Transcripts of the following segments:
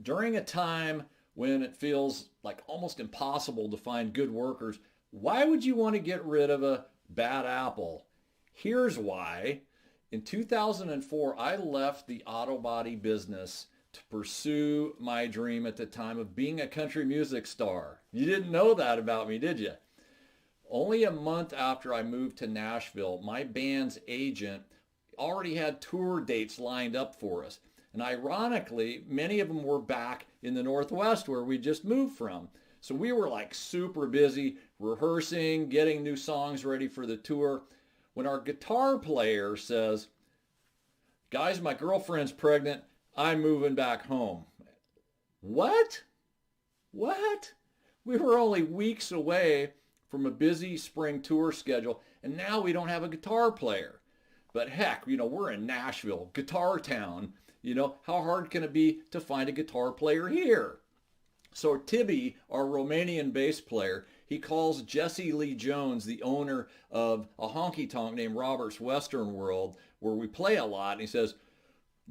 During a time when it feels like almost impossible to find good workers, why would you want to get rid of a bad apple? Here's why. In 2004, I left the auto body business to pursue my dream at the time of being a country music star. You didn't know that about me, did you? Only a month after I moved to Nashville, my band's agent already had tour dates lined up for us. And ironically, many of them were back in the Northwest where we just moved from. So we were like super busy rehearsing, getting new songs ready for the tour. When our guitar player says, "Guys, my girlfriend's pregnant. I'm moving back home." What? What? We were only weeks away from a busy spring tour schedule, and now we don't have a guitar player. But heck, we're in Nashville, guitar town. How hard can it be to find a guitar player here? So Tibby, our Romanian bass player, he calls Jesse Lee Jones, the owner of a honky tonk named Robert's Western World, where we play a lot, and he says,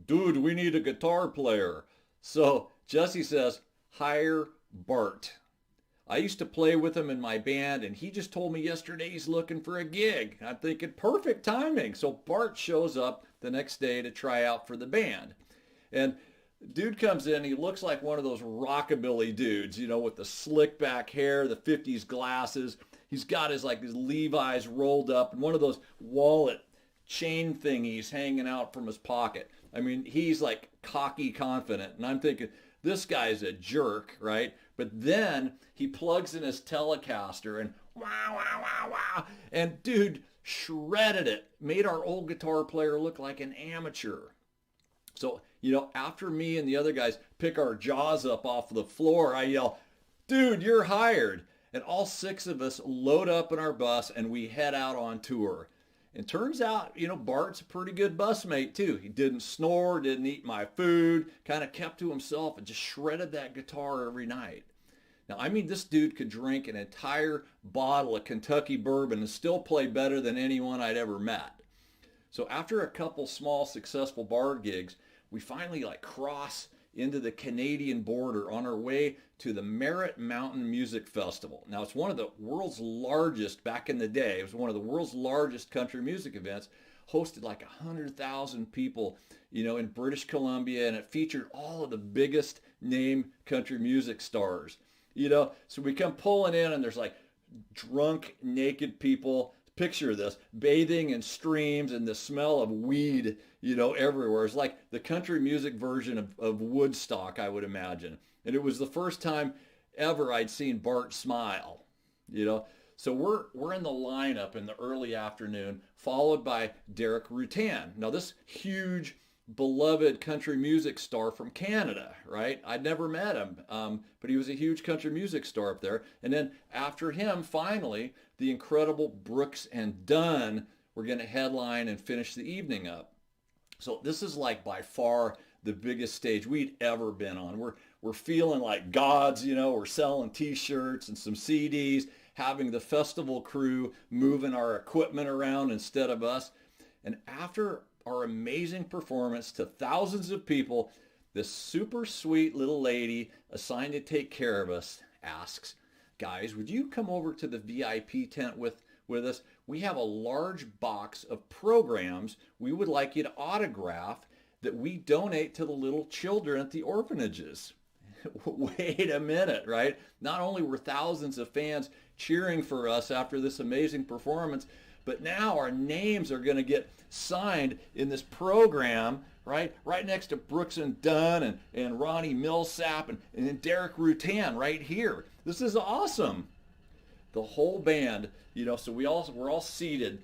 "Dude, we need a guitar player." So Jesse says, "Hire Bart." I used to play with him in my band, and he just told me yesterday he's looking for a gig. I'm thinking, perfect timing. So Bart shows up the next day to try out for the band. And dude comes in, he looks like one of those rockabilly dudes, with the slick back hair, the 50s glasses. He's got his Levi's rolled up and one of those wallet chain thingies hanging out from his pocket. I mean, he's like cocky confident. And I'm thinking, this guy's a jerk, right? But then he plugs in his Telecaster and wow, wow, wow, wow. And dude shredded it. Made our old guitar player look like an amateur. So, after me and the other guys pick our jaws up off the floor, I yell, "Dude, you're hired." And all six of us load up in our bus and we head out on tour. And turns out, Bart's a pretty good busmate too. He didn't snore, didn't eat my food, kind of kept to himself and just shredded that guitar every night. Now, I mean, this dude could drink an entire bottle of Kentucky bourbon and still play better than anyone I'd ever met. So after a couple small successful bar gigs, we finally cross into the Canadian border on our way to the Merritt Mountain Music Festival. Now, it's one of the world's largest, back in the day, it was one of the world's largest country music events, hosted 100,000 people, in British Columbia, and it featured all of the biggest name country music stars. So we come pulling in and there's drunk, naked people. Picture this, bathing in streams and the smell of weed, everywhere. It's like the country music version of Woodstock, I would imagine. And it was the first time ever I'd seen Bart smile, So we're in the lineup in the early afternoon, followed by Derek Rutan. Now this huge, beloved country music star from Canada, right? I'd never met him, but he was a huge country music star up there. And then after him, finally, the incredible Brooks and Dunn were going to headline and finish the evening up. So this is by far the biggest stage we'd ever been on. We're feeling like gods, we're selling t-shirts and some CDs, having the festival crew moving our equipment around instead of us. And after our amazing performance to thousands of people, this super sweet little lady assigned to take care of us asks, "Guys, would you come over to the VIP tent with us? We have a large box of programs we would like you to autograph that we donate to the little children at the orphanages." Wait a minute, right? Not only were thousands of fans cheering for us after this amazing performance, but now our names are going to get signed in this program, right next to Brooks and Dunn and Ronnie Millsap and Derek Rutan right here. This is awesome. The whole band, so we're all seated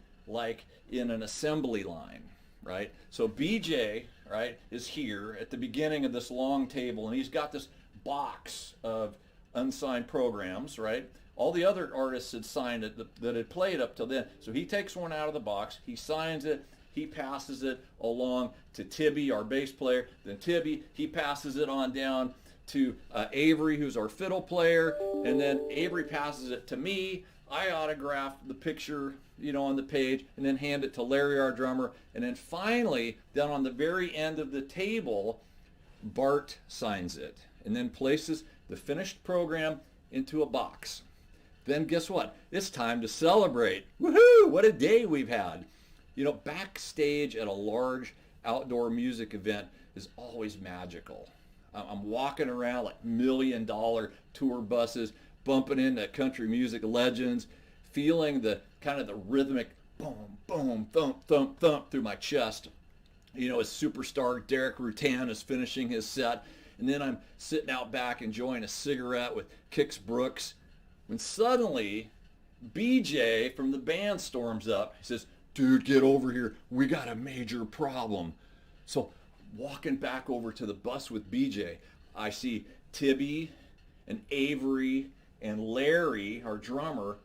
in an assembly line, right? So BJ, right, is here at the beginning of this long table, and he's got this box of unsigned programs, right? All the other artists had signed it that had played up till then. So he takes one out of the box, he signs it, he passes it along to Tibby, our bass player. Then Tibby, he passes it on down to Avery, who's our fiddle player. And then Avery passes it to me. I autograph the picture, on the page, and then hand it to Larry, our drummer. And then finally, down on the very end of the table, Bart signs it. and then places the finished program into a box. Then guess what? It's time to celebrate. Woohoo! What a day we've had. Backstage at a large outdoor music event is always magical. I'm walking around like $1 million tour buses, bumping into country music legends, feeling the kind of the rhythmic boom, boom, thump, thump, thump through my chest. As superstar Derek Rutan is finishing his set. And then I'm sitting out back enjoying a cigarette with Kix Brooks, when suddenly BJ from the band storms up. He says, "Dude, get over here. We got a major problem." So walking back over to the bus with BJ, I see Tibby and Avery and Larry, our drummer,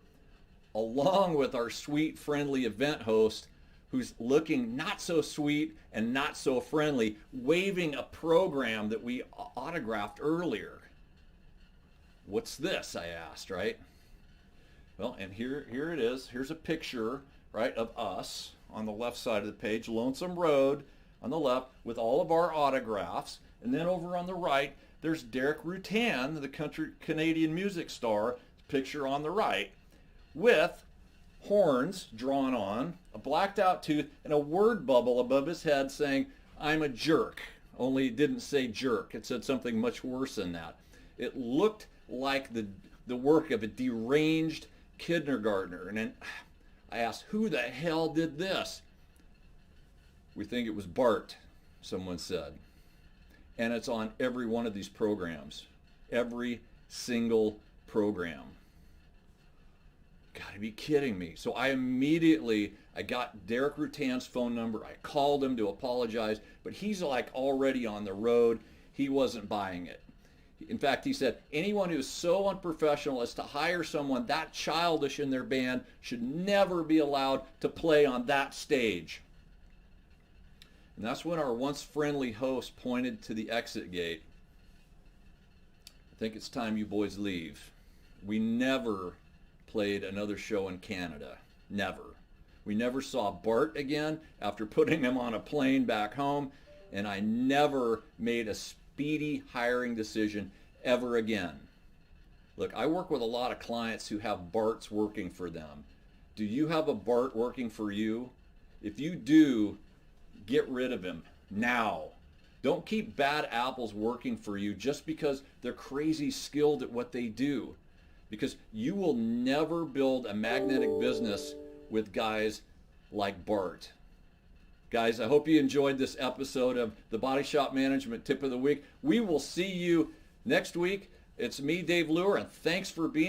along with our sweet, friendly event host, who's looking not so sweet and not so friendly, waving a program that we autographed earlier. "What's this?" I asked, right? Well, and here it is. Here's a picture, right, of us on the left side of the page, Lonesome Road on the left with all of our autographs. And then over on the right, there's Derek Rutan, the country Canadian music star, picture on the right, with horns drawn on, a blacked out tooth, and a word bubble above his head saying, "I'm a jerk." Only it didn't say jerk. It said something much worse than that. It looked like the work of a deranged kindergartner. And then I asked, "Who the hell did this?" "We think it was Bart," someone said. And it's on every one of these programs. Every single program. Gotta be kidding me. So I got Derek Rutan's phone number. I called him to apologize, but he's like already on the road. He wasn't buying it. In fact, he said, anyone who is so unprofessional as to hire someone that childish in their band should never be allowed to play on that stage. And that's when our once friendly host pointed to the exit gate. "I think it's time you boys leave." We never played another show in Canada. Never. We never saw Bart again after putting him on a plane back home, and I never made a speedy hiring decision ever again. Look, I work with a lot of clients who have Barts working for them. Do you have a Bart working for you? If you do, get rid of him now. Don't keep bad apples working for you just because they're crazy skilled at what they do. Because you will never build a magnetic business with guys like Bart. Guys, I hope you enjoyed this episode of the Body Shop Management Tip of the Week. We will see you next week. It's me, Dave Luehr, and thanks for being